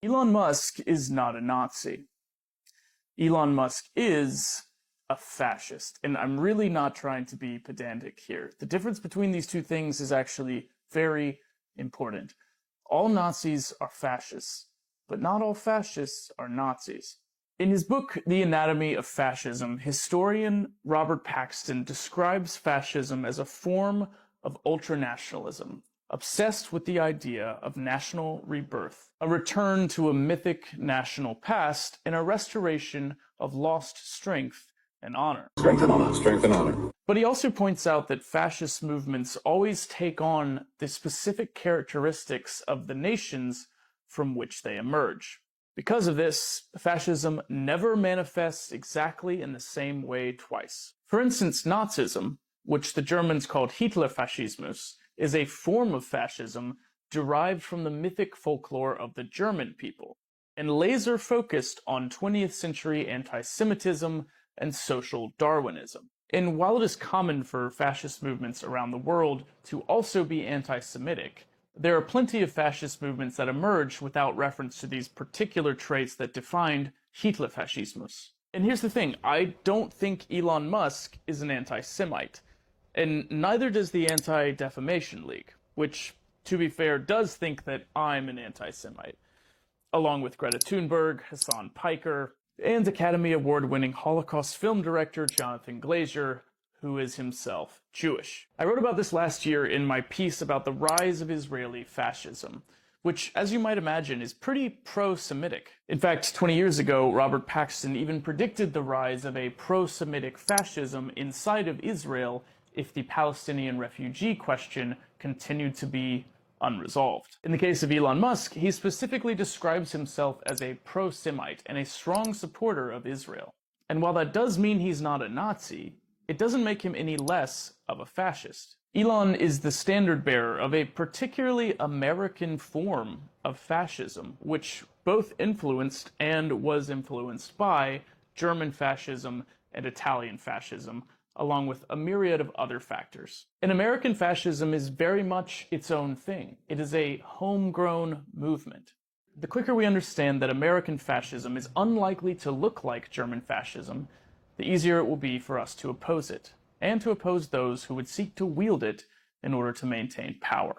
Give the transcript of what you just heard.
Elon Musk is not a Nazi. Elon Musk is a fascist. And I'm really not trying to be pedantic here. The difference between these two things is actually very important. All Nazis are fascists, but not all fascists are Nazis. In his book, The Anatomy of Fascism, historian Robert Paxton describes fascism as a form of ultranationalism, obsessed with the idea of national rebirth, a return to a mythic national past, and a restoration of lost strength and honor. Strength and honor. Strength and honor. But he also points out that fascist movements always take on the specific characteristics of the nations from which they emerge. Because of this, fascism never manifests exactly in the same way twice. For instance, Nazism, which the Germans called Hitlerfaschismus, is a form of fascism derived from the mythic folklore of the German people, and laser-focused on 20th century anti-Semitism and social Darwinism. And while it is common for fascist movements around the world to also be anti-Semitic, there are plenty of fascist movements that emerge without reference to these particular traits that defined Hitlerfaschismus. And here's the thing, I don't think Elon Musk is an anti-Semite. And neither does the Anti-Defamation League, which, to be fair, does think that I'm an anti-Semite, along with Greta Thunberg, Hassan Piker, and Academy Award-winning Holocaust film director Jonathan Glazer, who is himself Jewish. I wrote about this last year in my piece about the rise of Israeli fascism, which, as you might imagine, is pretty pro-Semitic. In fact, 20 years ago, Robert Paxton even predicted the rise of a pro-Semitic fascism inside of Israel if the Palestinian refugee question continued to be unresolved. In the case of Elon Musk, he specifically describes himself as a pro-Semite and a strong supporter of Israel. And while that does mean he's not a Nazi, it doesn't make him any less of a fascist. Elon is the standard bearer of a particularly American form of fascism, which both influenced and was influenced by German fascism and Italian fascism, along with a myriad of other factors. And American fascism is very much its own thing. It is a homegrown movement. The quicker we understand that American fascism is unlikely to look like German fascism, the easier it will be for us to oppose it, and to oppose those who would seek to wield it in order to maintain power.